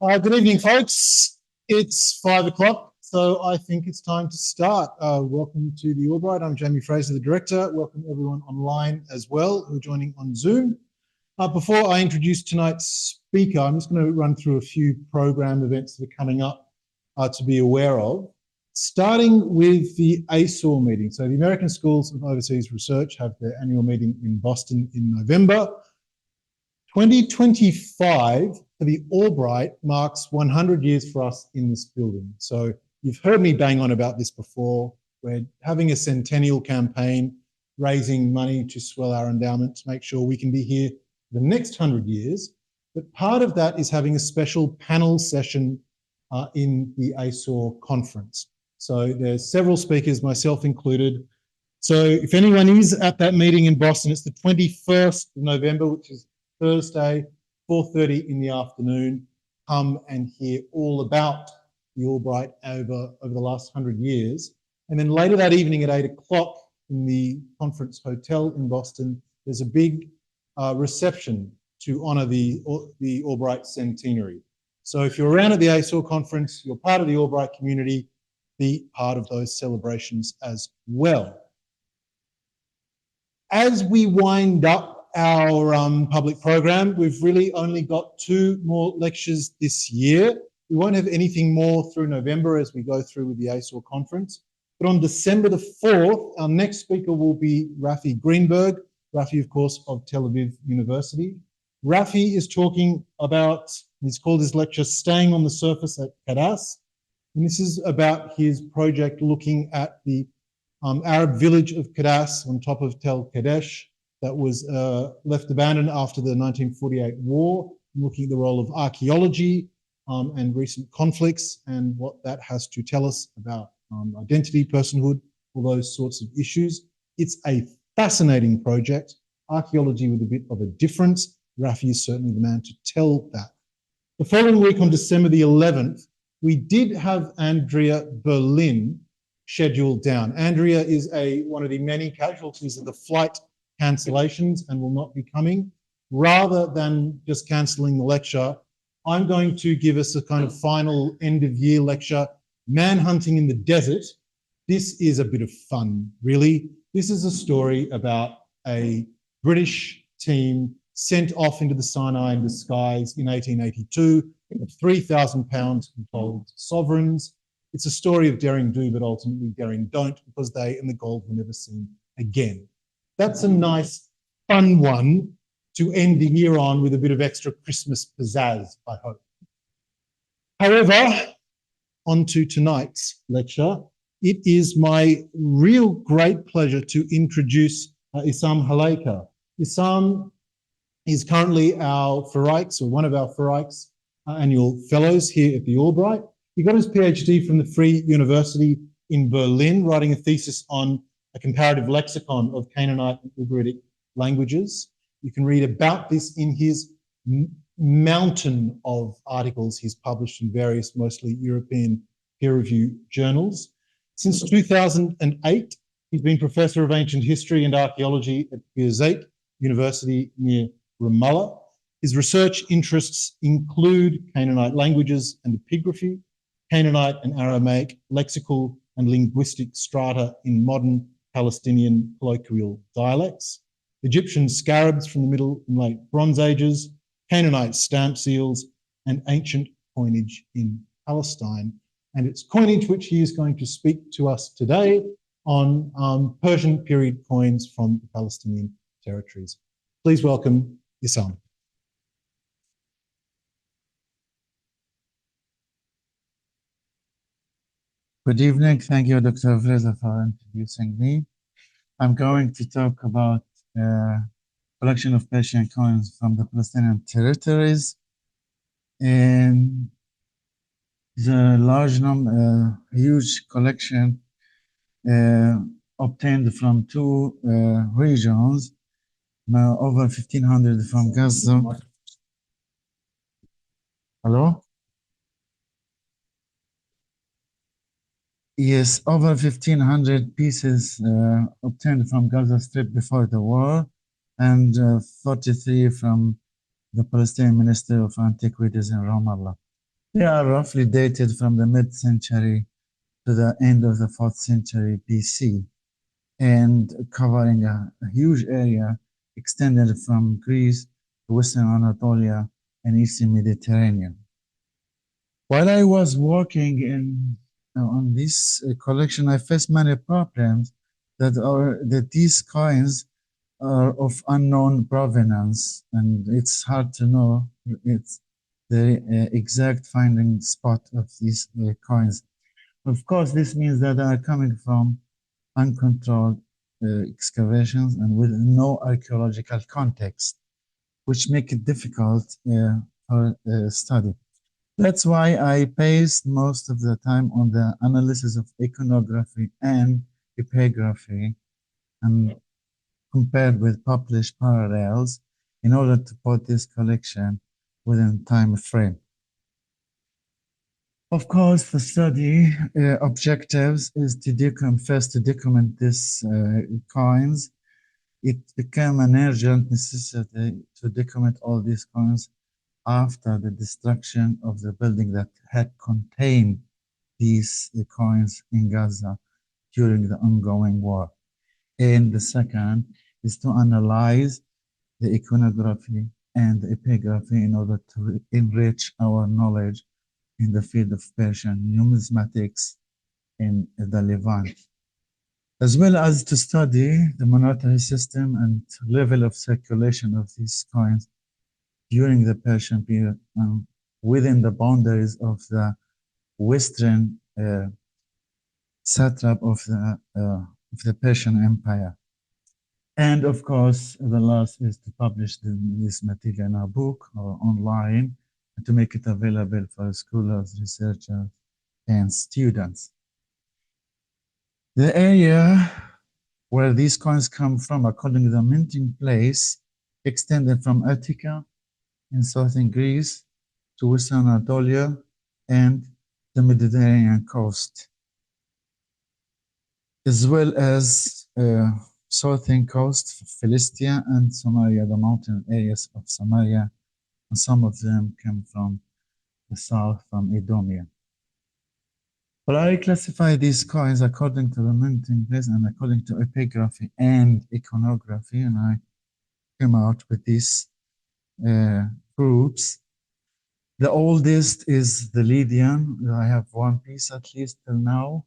Good evening, folks. It's 5 o'clock, so I think it's time to start. Welcome to the Albright. I'm Jamie Fraser, the director. Welcome everyone online as well who are joining on Zoom. Before I introduce tonight's speaker, I'm just going to run through a few program events that are coming up to be aware of, starting with the AIAR meeting. So the American Schools of Overseas Research have their annual meeting in Boston in November. 2025 for the Albright marks 100 years for us in this building. So you've heard me bang on about this before. We're having a centennial campaign, raising money to swell our endowment to make sure we can be here for the next 100 years. But part of that is having a special panel session in the AIAR conference. So there's several speakers, myself included. So if anyone is at that meeting in Boston, it's the 21st of November, which is Thursday, 4:30 in the afternoon. Come and hear all about the Albright over the last 100 years. And then later that evening at 8 o'clock in the conference hotel in Boston, there's a big reception to honour the Albright centenary. So if you're around at the AIAR conference, you're part of the Albright community, be part of those celebrations as well. As we wind up our public program, we've really only got 2 more lectures this year. We won't have anything more through November as we go through with the AIAR conference. But on December the 4th, our next speaker will be Rafi Greenberg. Rafi, of course, of Tel Aviv University. Rafi is talking about, he's called his lecture, Staying on the Surface at Kadas. And this is about his project looking at the Arab village of Kadas on top of Tel Kadesh that was left abandoned after the 1948 war, looking at the role of archaeology and recent conflicts and what that has to tell us about identity, personhood, all those sorts of issues. It's a fascinating project, archaeology with a bit of a difference. Rafi is certainly the man to tell that. The following week on December the 11th, we did have Andrea Berlin scheduled down. Andrea is one of the many casualties of the flight cancellations and will not be coming. Rather than just cancelling the lecture, I'm going to give us a kind of final end of year lecture, Manhunting in the Desert. This is a bit of fun, really. This is a story about a British team sent off into the Sinai in disguise in 1882 with £3,000 controlled sovereigns. It's a story of daring do, but ultimately daring don't, because they and the gold were never seen again. That's a nice, fun one to end the year on with a bit of extra Christmas pizzazz, I hope. However, on to tonight's lecture. It is my real great pleasure to introduce Issam Halayqa. Issam is currently our Fereiks, or one of our Fereiks annual fellows here at the Albright. He got his PhD from the Free University in Berlin, writing a thesis on a comparative lexicon of Canaanite and Ugaritic languages. You can read about this in his mountain of articles he's published in various, mostly European peer-reviewed journals. Since 2008, he's been Professor of Ancient History and Archaeology at Birzeit University near Ramallah. His research interests include Canaanite languages and epigraphy, Canaanite and Aramaic lexical and linguistic strata in modern Palestinian colloquial dialects, Egyptian scarabs from the Middle and Late Bronze Ages, Canaanite stamp seals, and ancient coinage in Palestine. And it's coinage which he is going to speak to us today on Persian period coins from the Palestinian Territories. Please welcome Issam. Good evening. Thank you, Dr. Fraser, for introducing me. I'm going to talk about collection of Persian coins from the Palestinian Territories. And the large number, huge collection obtained from 2 regions, over 1,500 from Gaza. Hello? Yes, over 1,500 pieces obtained from Gaza Strip before the war, and 43 from the Palestinian Ministry of Antiquities in Ramallah. They are roughly dated from the mid-century to the end of the 4th century BC and covering a huge area extended from Greece to Western Anatolia and Eastern Mediterranean. While I was working on this collection, I faced many problems that these coins are of unknown provenance, and it's hard to know it's the exact finding spot of these coins. Of course, this means that they are coming from uncontrolled excavations and with no archaeological context, which make it difficult for study. That's why I based most of the time on the analysis of iconography and epigraphy and compared with published parallels in order to put this collection within time frame. Of course, the study objectives is to first to document these coins. It became an urgent necessity to document all these coins after the destruction of the building that had contained these coins in Gaza during the ongoing war. And the second is to analyze the iconography and the epigraphy in order to enrich our knowledge in the field of Persian numismatics in the Levant, as well as to study the monetary system and level of circulation of these coins during the Persian period within the boundaries of the Western satrap of the Persian Empire. And of course, the last is to publish this material in a book or online and to make it available for scholars, researchers, and students. The area where these coins come from, according to the minting place, extended from Attica in southern Greece to Western Anatolia and the Mediterranean coast, as well as southern coast, Philistia and Samaria, the mountain areas of Samaria, and some of them come from the south, from Idumean. But I classify these coins according to the minting place and according to epigraphy and iconography, and I came out with these groups. The oldest is the Lydian. I have one piece at least till now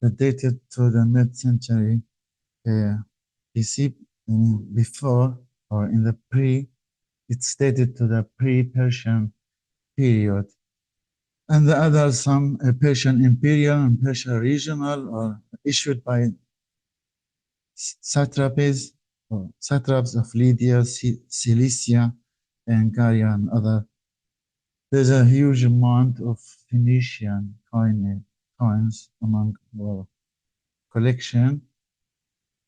that dated to the mid-century BC, before or in the it's dated to the pre-Persian period. And the other, some Persian imperial and Persian regional, or issued by satrapies or satraps of Lydia, Cilicia, and Garia, and other. There's a huge amount of Phoenician coins among our collection,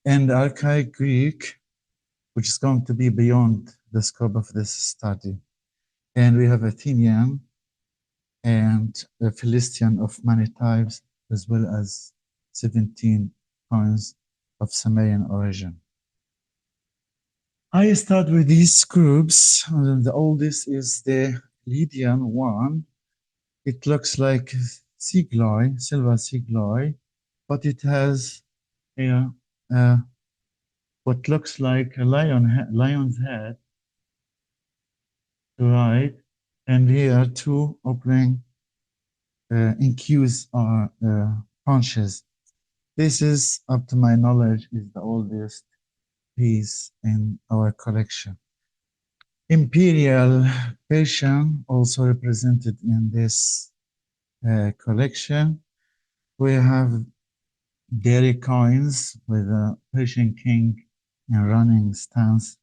and archaic Greek, which is going to be beyond the scope of this study. And we have Athenian and the Philistian of many types, as well as 17 coins of Samarian origin. I start with these groups. The oldest is the Lydian one. It looks like sigiloi, silver sigiloi, but it has what looks like a lion's head to right, and here two opening incuse or punches. This is, up to my knowledge, is the oldest piece in our collection. Imperial Persian also represented in this collection. We have dairy coins with a Persian king in running stance,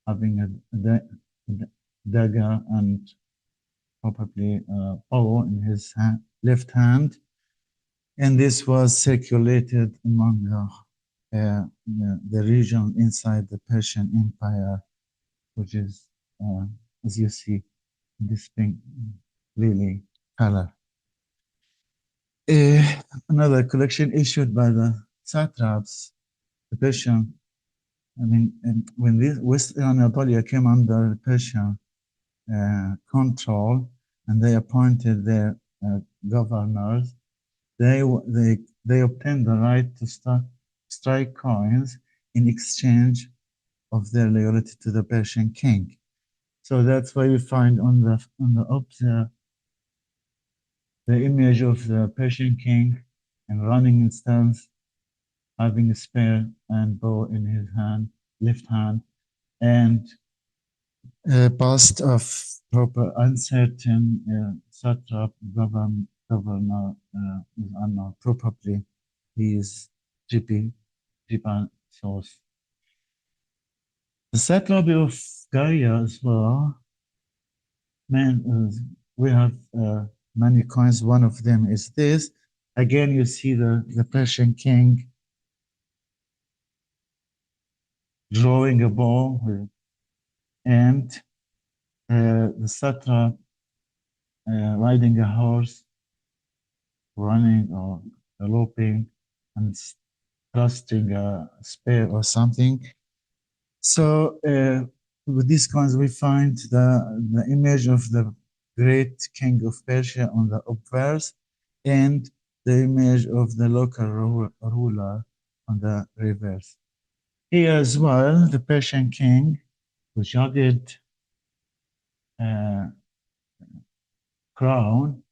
having a dagger and probably a bow in his left hand. And this was circulated among the region inside the Persian Empire, which is, as you see, this pink, really color. Another collection issued by the satraps, the Persian. I mean, when West Anatolia came under Persian control, and they appointed their governors. They obtained the right to strike coins in exchange of their loyalty to the Persian king. So that's why we find on the up the image of the Persian king and running in stance, having a spear and bow in his hand, left hand, and past of proper uncertain satrap governor is unknown. Probably he is Gipan source. The satrapy of Gaia as well. We have many coins. One of them is this. Again, you see the Persian king drawing a bow and the satrap riding a horse, running or galloping and thrusting a spear or something. So with these coins, we find the image of the great king of Persia on the obverse and the image of the local ruler on the reverse. Here as well, the Persian king with jagged crown,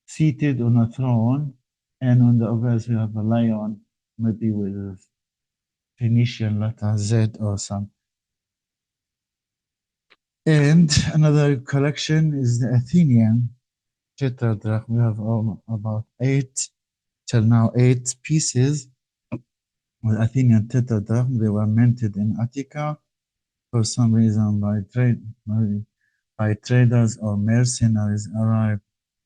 seated on a throne, and on the obverse we have a lion, maybe with a Phoenician letter Z or some. And another collection is the Athenian tetradrachm. We have about 8 pieces with Athenian tetradrachm. They were minted in Attica for some reason by traders or mercenaries arrived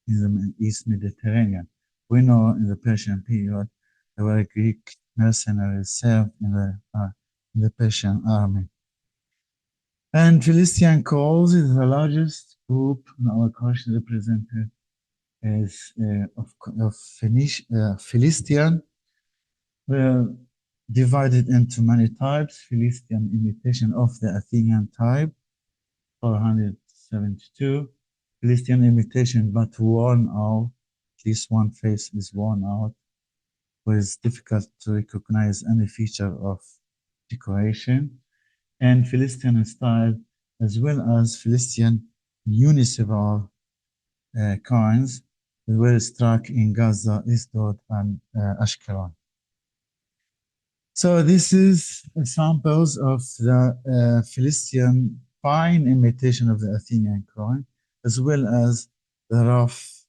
in the East Mediterranean. We know in the Persian period there were Greek mercenaries served in the Persian army. And Philistian coins is the largest group in our culture represented as of Philistian. Were divided into many types. Philistian imitation of the Athenian type, 472. Philistian imitation, but worn out. At least one face is worn out, where it's difficult to recognize any feature of decoration. And Philistian style, as well as Philistian municipal coins that were struck in Gaza, Asdod, and Ascalon. So this is samples of the Philistian fine imitation of the Athenian coin, as well as the rough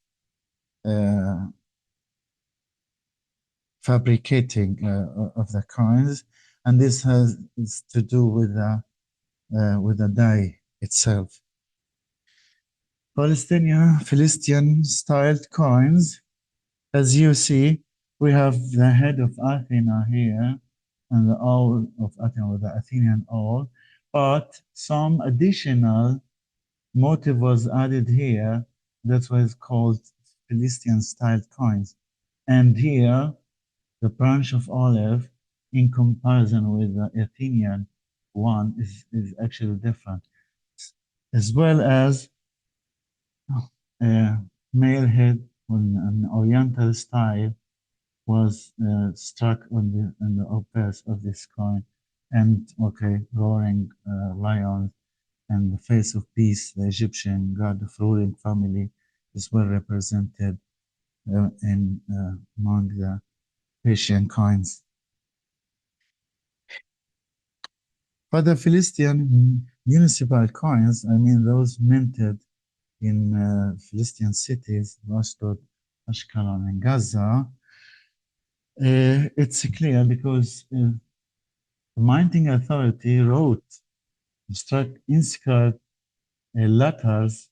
fabricating of the coins, and this has to do with the dye itself. Philistian styled coins, as you see, we have the head of Athena here and the owl of Athena with the Athenian owl, but some additional motive was added here. That's why it's called Philistian styled coins. And here, the branch of olive in comparison with the Athenian one is actually different, as well as male head on an oriental style was struck on the obverse of this coin, and roaring lions and the face of peace, the Egyptian god of ruling family, is well represented among the Persian coins. But the Philistine municipal coins, I mean those minted in Philistine cities, Asdod, Ascalon, and Gaza, it's clear because the minting authority inscribed letters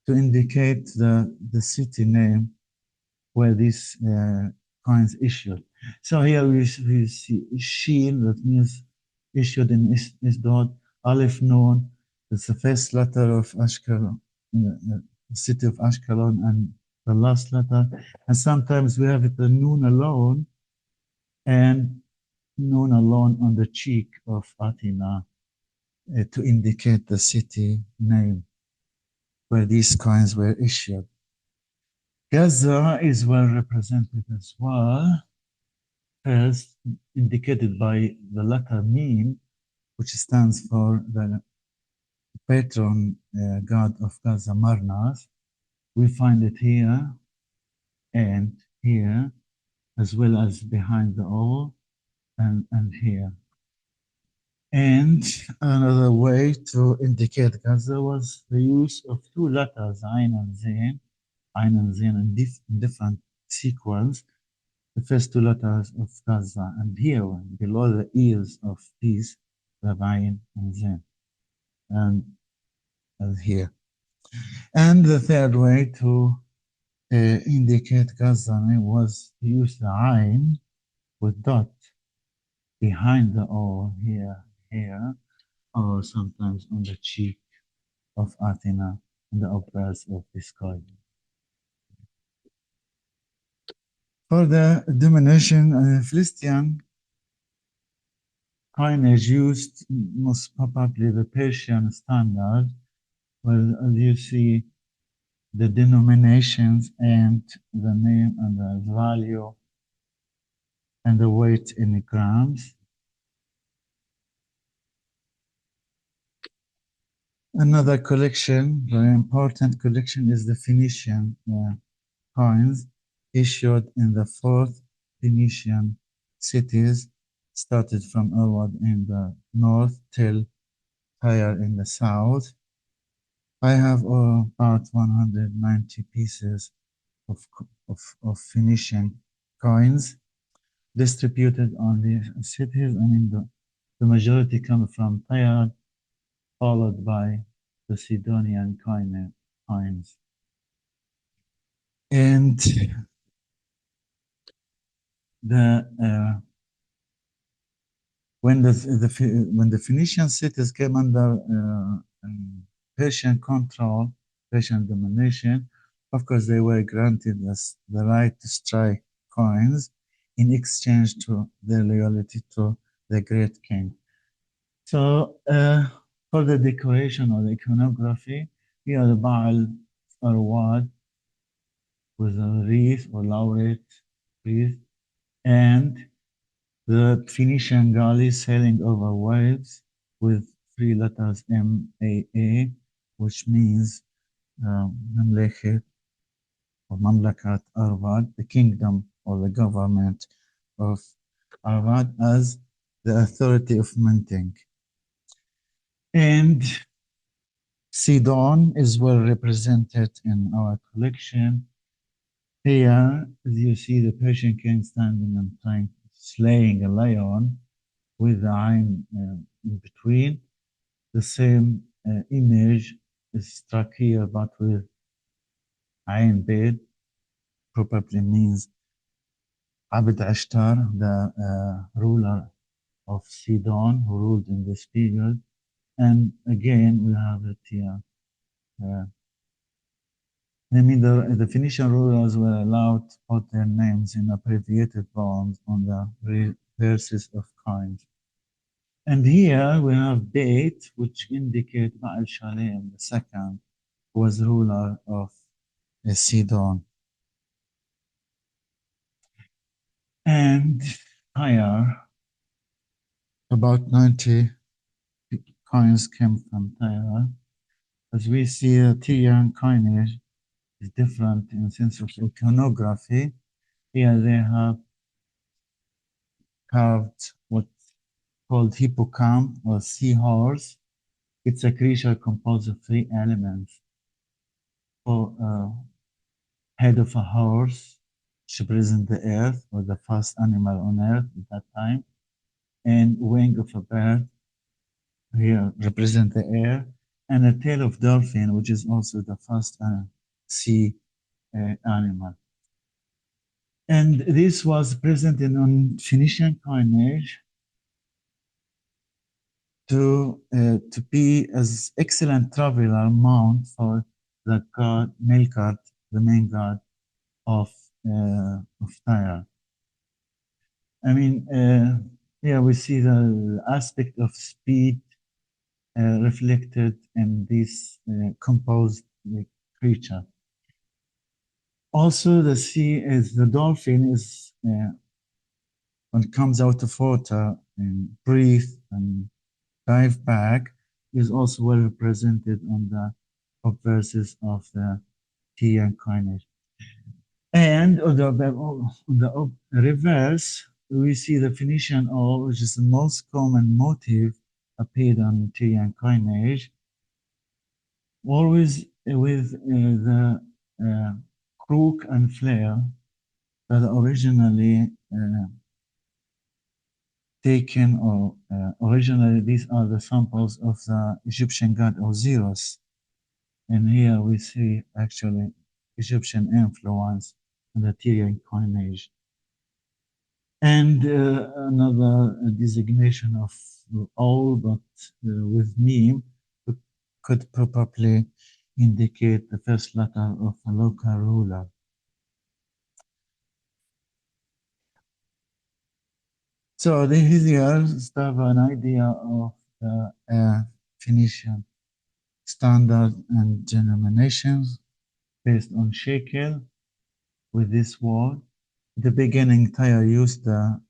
to indicate the city name where these coins issued. So here we see Sheen, that means issued in Asdod, Aleph Nun, that's the first letter of Ashkelon, the city of Ashkelon, and the last letter. And sometimes we have it the Nun alone, and Nun alone on the cheek of Athena to indicate the city name. where these coins were issued. Gaza is well represented as well, first indicated by the letter meme, which stands for the patron god of Gaza, Marnas. We find it here and here, as well as behind the owl and here. And another way to indicate Gaza was the use of two letters, Ain and Zain, in different sequence. The first two letters of Gaza, and here below the ears of these, the Ain and Zain, and here. And the third way to indicate Gaza was to use the Ain with dot behind the O here, or sometimes on the cheek of Athena in the operas of this coin. For the domination, Philistian coinage used most probably the Persian standard, where you see the denominations and the name and the value and the weight in grams. Another collection, very important collection, is the Phoenician coins issued in the fourth Phoenician cities, started from Asdod in the north till Tyre in the south. I have about 190 pieces of Phoenician coins distributed on the cities. I mean, the majority come from Tyre, followed by the Sidonian coins. And when the Phoenician cities came under Persian control, Persian domination, of course they were granted the right to strike coins in exchange to their loyalty to the great king. So for the decoration or the iconography, here the Baal Arwad with a wreath or laureate wreath, and the Phoenician galley sailing over waves with three letters MAA, which means Mamleket or Mamlakat Arwad, the kingdom or the government of Arwad, as the authority of minting. And Sidon is well represented in our collection. Here, as you see, the Persian king standing and slaying a lion with the Ain in between. The same image is struck here, but with Ain Bed, probably means Abd Ashtar, the ruler of Sidon, who ruled in this period. And again, we have it here. I mean, the Phoenician rulers were allowed to put their names in abbreviated forms on the reverses of coins. And here we have date, which indicate Baal Shalem II was ruler of Sidon. And Tyre, about 90 coins came from Tyre. As we see, the Tyrian coinage is different in the sense of iconography. Here they have carved what's called hippocamp or seahorse. It's a creature composed of three elements. Head of a horse, which represents the earth, or the first animal on earth at that time, and wing of a bird, here represent the air, and a tail of dolphin, which is also the first sea animal. And this was presented on Phoenician coinage to be as excellent traveler mount for the god Melkart, the main god of Tyre. I mean, here we see the aspect of speed reflected in these composed creature. Also, the sea is the dolphin is when it comes out of water and breathe and dive back is also well represented on the obverses of the Tyrian coinage. And on the reverse, we see the Phoenician owl, which is the most common motif appeared on Tyrian coinage, always with the crook and flare that originally taken, or originally these are the samples of the Egyptian god Osiris. And here we see actually Egyptian influence in the Tyrian coinage. And another designation of owl, but with meme, could probably indicate the first letter of a local ruler. So here have an idea of the Phoenician standard and denominations based on shekel with this word. At the beginning, Tyre used the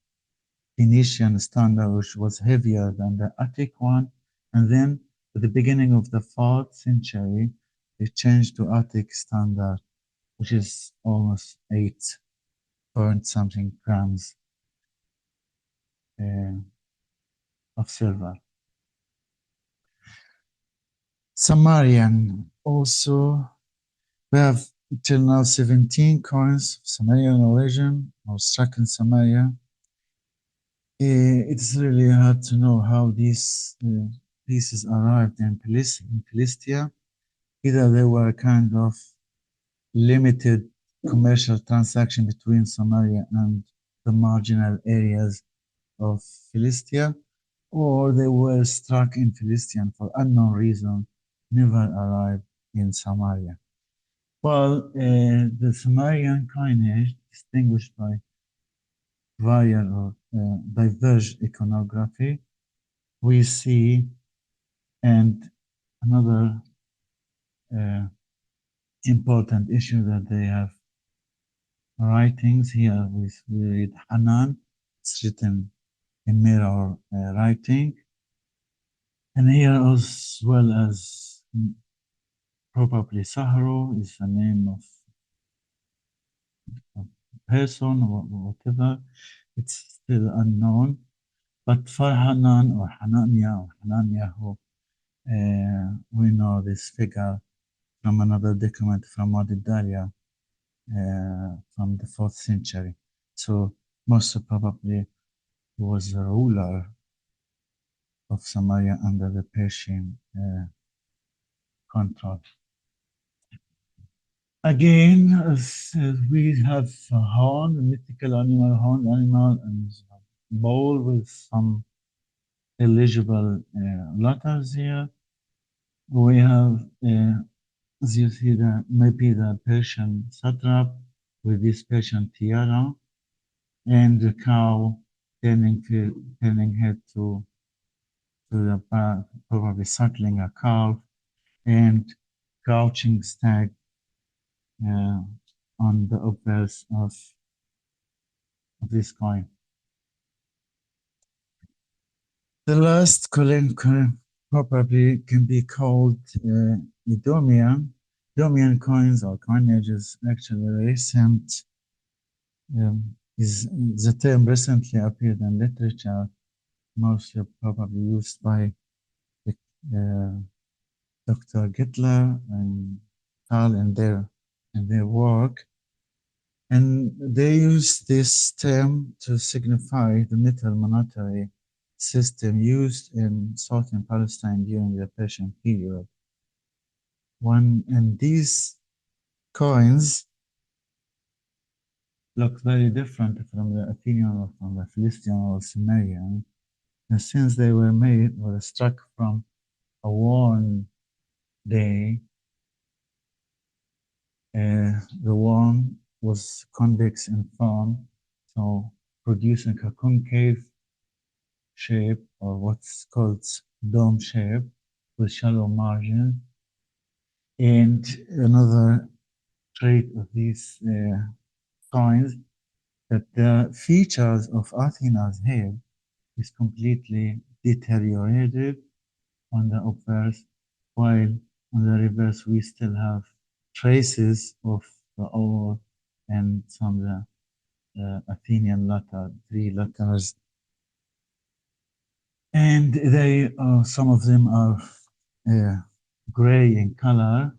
Phoenician standard, which was heavier than the Attic one, and then at the beginning of the 4th century, they changed to Attic standard, which is almost 8 point something grams of silver. Samarian also, we have till now 17 coins of Samarian origin or struck in Samaria. It's really hard to know how these pieces arrived in Philistia. Either they were kind of limited commercial transaction between Samaria and the marginal areas of Philistia, or they were struck in Philistian for unknown reason, never arrived in Samaria. Well, the Samarian coinage, distinguished by variant or diverse iconography, we see, and another important issue that they have writings here. We read Hanan, it's written in mirror writing, and here as well as probably Saharo is the name of a person or whatever. It's still unknown. But for Hanan or Hanania or Hananiahu, we know this figure from another document from Modidalia from the 4th century. So most probably he was the ruler of Samaria under the Persian control. Again, we have a horn, a mythical animal, horned animal, and a bowl with some illegible letters here. We have, as you see, maybe the Persian satrap with this Persian tiara, and the cow turning head to the back, probably suckling a calf, and crouching stag on the obverse of this coin. The last coin probably can be called Idumean. Idumean coins or coinages actually recent. Is the term recently appeared in literature, mostly probably used by Dr. Gittler and Tal in their work. And they use this term to signify the metal monetary system used in southern Palestine during the Persian period. And these coins look very different from the Athenian or from the Philistian or Samarian. And since they were made or struck from a worn day, the worn was convex in form, so producing a concave shape or what's called dome shape with shallow margin. And another trait of these coins that the features of Athena's head is completely deteriorated on the obverse, while on the reverse we still have traces of the ore and some of the Athenian letter, 3 letters. And they some of them are gray in color,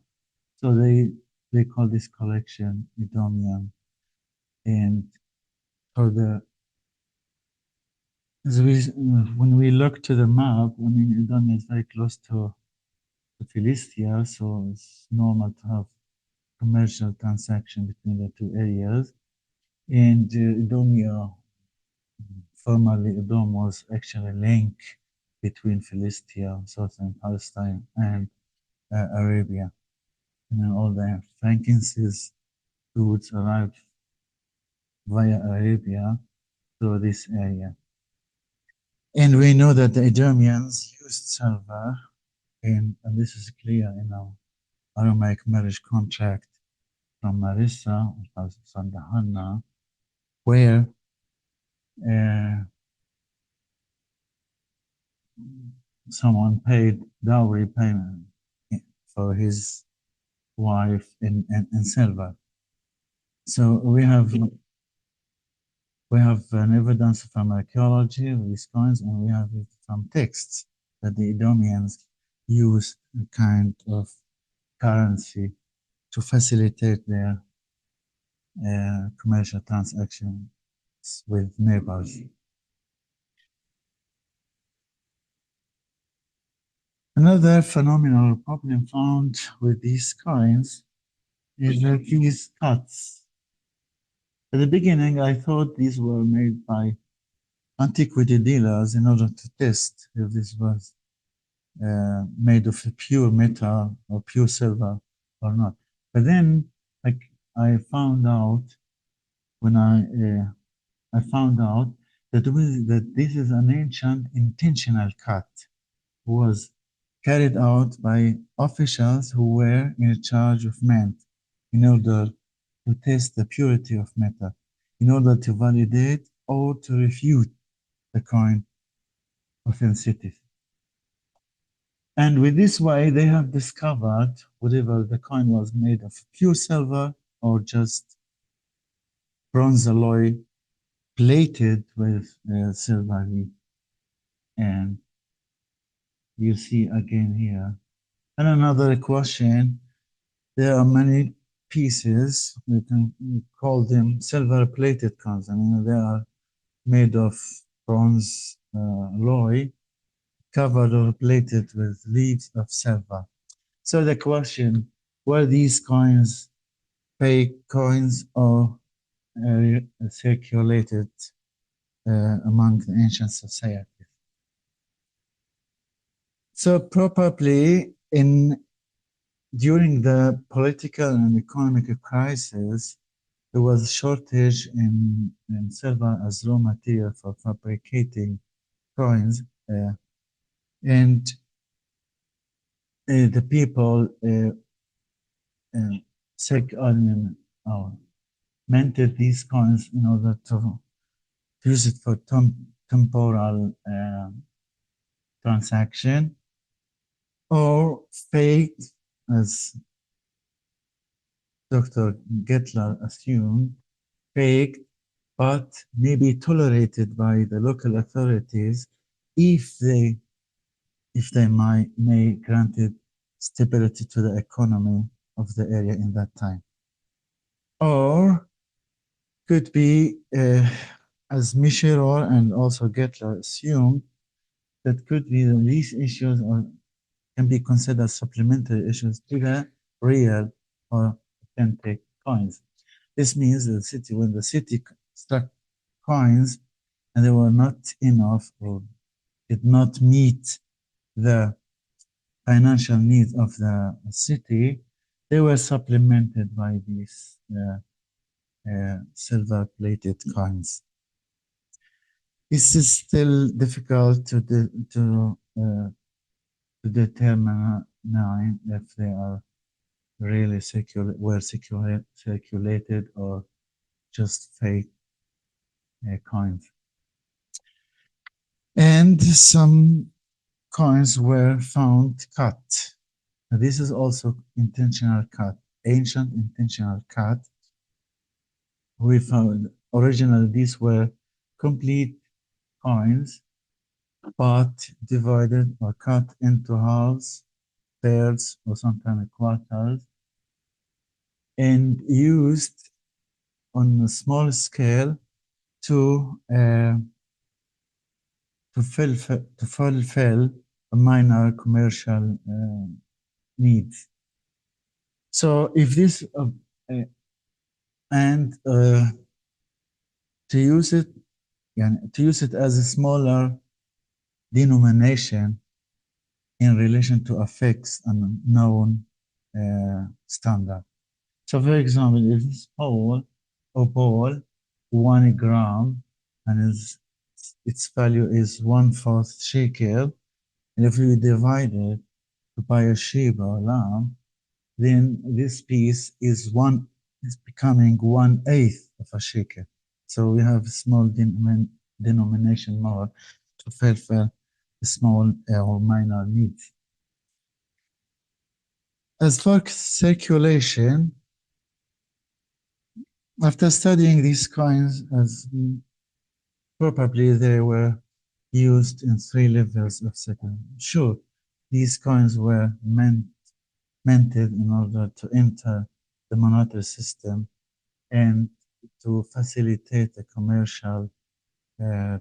so they call this collection Idumean. And for the when we look to the map, I mean, Idumea is very close to Philistia, so it's normal to have commercial transaction between the two areas. And Idumea, formerly Edom, was actually a link between Philistia, southern Palestine, and Arabia. And then all the frankincense goods arrived via Arabia to this area. And we know that the Idumeans used silver, and this is clear in our Aramaic marriage contract from Marissa, Hannah, where someone paid dowry payment for his wife in silver. So we have an evidence from archaeology of these coins, and we have it from texts that the Idumeans used a kind of currency to facilitate their commercial transactions with neighbors. Another phenomenal problem found with these coins is that these cuts. At the beginning, I thought these were made by antiquity dealers in order to test if this was made of pure metal or pure silver or not. But then I found out when I found out that this is an ancient intentional cut was carried out by officials who were in charge of mint in order to test the purity of metal, in order to validate or to refute the coin authenticity. And with this way, they have discovered whether the coin was made of pure silver or just bronze alloy plated with silver leaf. And you see again here. And another question, there are many pieces, we can call them silver plated coins. I mean, they are made of bronze alloy, covered or plated with leaves of silver. So the question, were these coins fake coins or circulated among the ancient societies? So probably during the political and economic crisis, there was a shortage in silver as raw material for fabricating coins, and the people minted these coins in order to use it for temporal transaction, or fake, as Dr. Gettler assumed, fake, but maybe tolerated by the local authorities if they may granted stability to the economy of the area in that time. Or could be, as Michiror and also Gettler assumed, that could be that these issues can be considered supplementary issues to the real or authentic coins. This means that when the city struck coins and they were not enough or did not meet the financial needs of the city, they were supplemented by these silver-plated coins. This is still difficult to determine if they are really circulated or just fake coins. And some coins were found cut. Now, this is also intentional cut, ancient intentional cut. We found originally these were complete coins, but divided or cut into halves, thirds, or sometimes quarters, and used on a small scale to fulfill a minor commercial needs. So if this and to use it as a smaller denomination in relation to a fixed and known standard. So for example, if this whole or ball 1 gram and its value is 1/4 shekel, and if we divide it to buy a sheep or lamb, then this piece is becoming 1/8 of a shekel. So we have a small denomination more to fulfill the small or minor needs. As for circulation, after studying these coins, as probably they were used in 3 levels of circulation. Sure, these coins were minted in order to enter the monetary system and to facilitate a commercial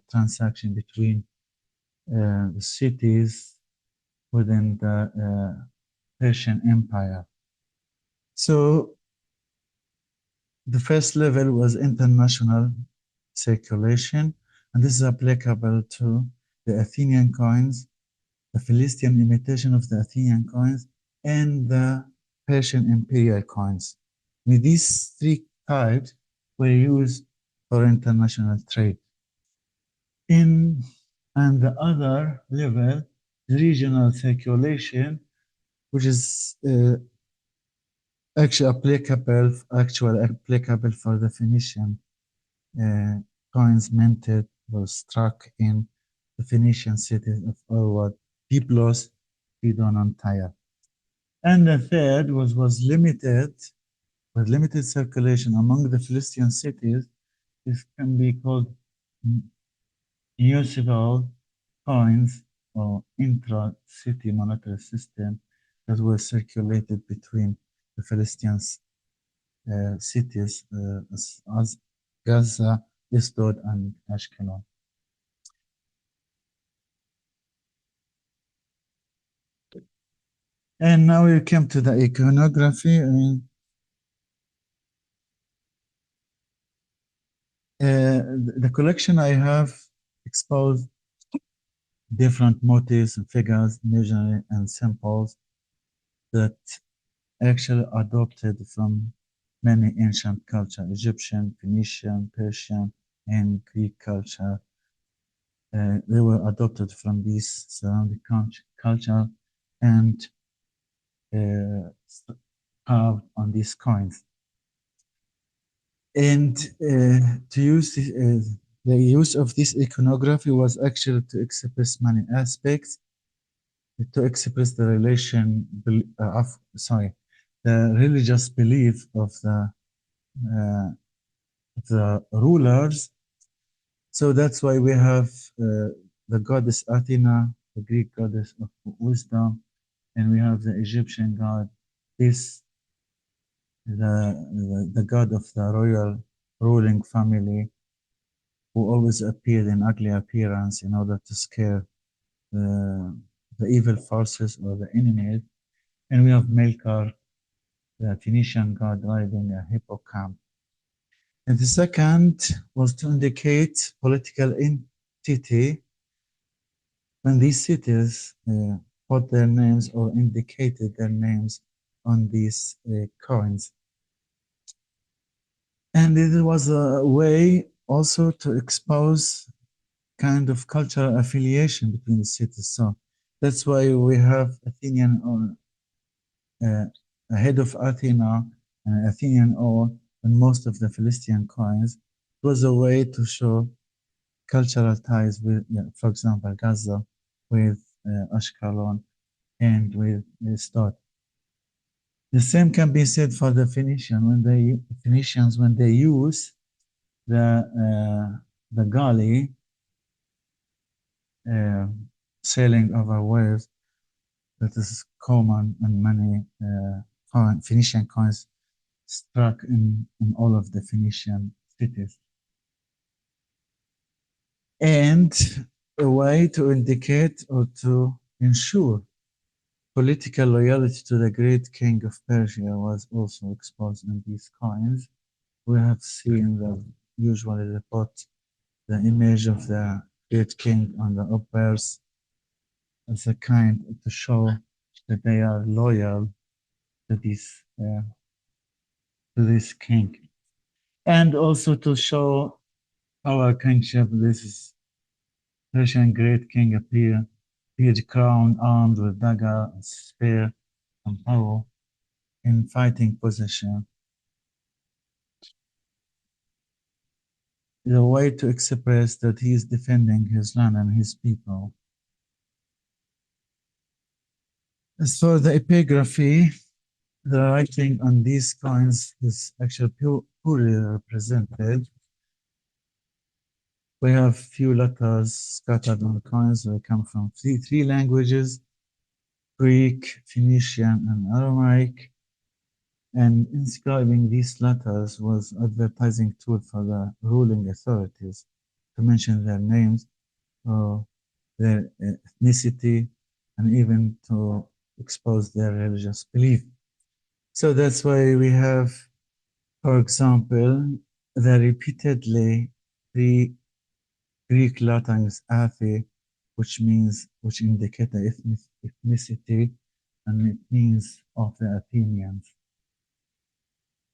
transaction between the cities within the Persian Empire. So the first level was international circulation, and this is applicable to the Athenian coins, the Philistian imitation of the Athenian coins, and the Persian imperial coins. With these 3 types were used for international trade. And the other level, regional circulation, which is actually applicable for the Phoenician coins minted or struck in the Phoenician cities of Orwad, Byblos, Sidon, and Tyre. And the third was limited circulation among the Philistine cities. This can be called municipal coins or intra-city monetary system that were circulated between the Philistine cities as Gaza, Asdod, and Ascalon. And now we come to the iconography. I mean, the collection I have exposed different motifs and figures, imagery and symbols that actually adopted from many ancient cultures, Egyptian, Phoenician, Persian, and Greek culture. They were adopted from these surrounding culture and carved on these coins. And to use this, the use of this iconography was actually to express many aspects, to express the the religious belief of the rulers. So that's why we have the goddess Athena, the Greek goddess of wisdom, and we have the Egyptian god, the god of the royal ruling family, who always appeared in ugly appearance in order to scare the evil forces or the enemies. And we have Melkar, the Phoenician god, riding a hippocamp. And the second was to indicate political entity when these cities put their names or indicated their names on these coins. And it was a way also to expose kind of cultural affiliation between the cities. So that's why we have Athenian ahead of Athena and Athenian ore and most of the Philistian coins. It was a way to show cultural ties with, for example, Gaza with Ascalon and with Asdod. The same can be said for the Phoenicians when they use the galley sailing over waves. That is common in many Phoenician coins struck in all of the Phoenician cities. And a way to indicate or to ensure political loyalty to the great king of Persia was also exposed in these coins. We have seen that usually they put the image of the great king on the obverse as a kind to show that they are loyal to this king, and also to show our kingship. This is Persian great king appeared crowned, armed with dagger, and spear, and bow in fighting position. The way to express that he is defending his land and his people. As for the epigraphy, the writing on these coins is actually poorly represented. We have few letters scattered on the coins. They come from three languages: Greek, Phoenician, and Aramaic. And inscribing these letters was advertising tool for the ruling authorities to mention their names, or their ethnicity, and even to expose their religious belief. So that's why we have, for example, the repeatedly three Greek letters "athe," which indicate the ethnicity, and it means of the Athenians.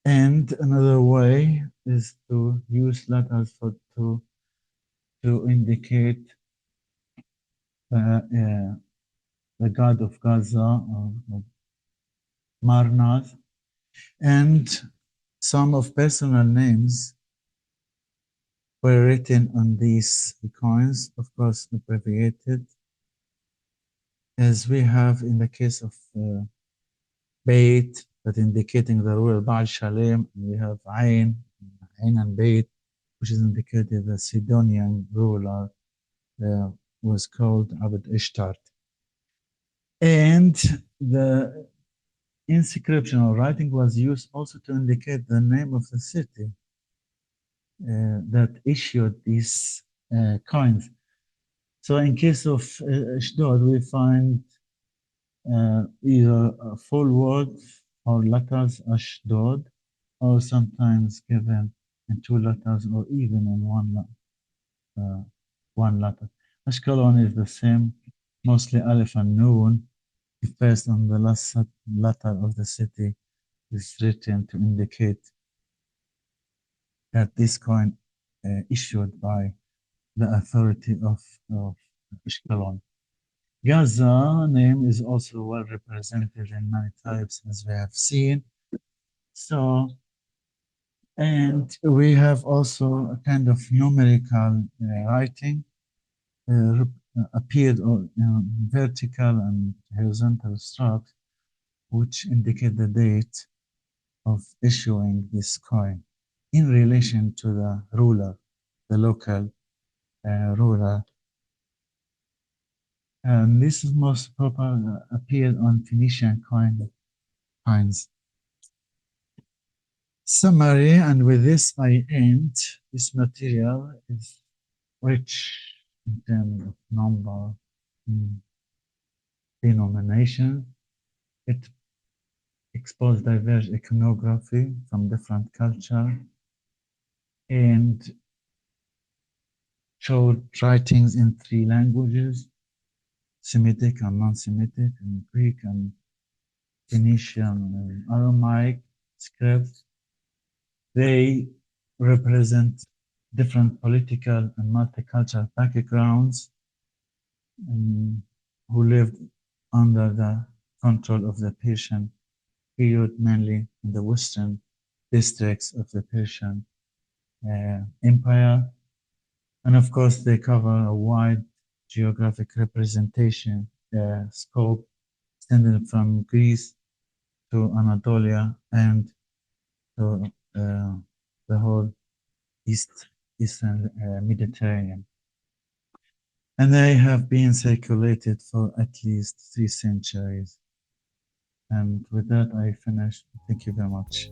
And another way is to use letters to indicate the god of Gaza, or Marnath, and some of personal names were written on these coins, of course abbreviated, as we have in the case of Beit, that indicating the ruler Baal Shalem. We have Ain and Beit, which is indicated the Sidonian ruler was called Abd Ishtar. And the inscription or writing was used also to indicate the name of the city that issued these coins. So in case of Ashdod, we find either a full word or letters Ashdod, or sometimes given in two letters or even in one letter. Ascalon is the same, mostly Aleph and Noon. The first and the last letter of the city is written to indicate that this coin issued by the authority of Ascalon. Gaza name is also well represented in many types, as we have seen. So, and we have also a kind of numerical writing appeared on vertical and horizontal strokes, which indicate the date of issuing this coin in relation to the ruler, the local ruler. And this is most probably appeared on Phoenician coins. Summary, and with this I end. This material is rich in terms of number, denomination. It exposed diverse iconography from different culture and showed writings in three languages: Semitic and non-Semitic, and Greek and Phoenician and Aramaic scripts. They represent different political and multicultural backgrounds who lived under the control of the Persian period, mainly in the western districts of the Persian Empire. And of course, they cover a wide geographic representation scope, extending from Greece to Anatolia and to the whole Eastern Mediterranean. And they have been circulated for at least 3 centuries. And with that, I finished. Thank you very much.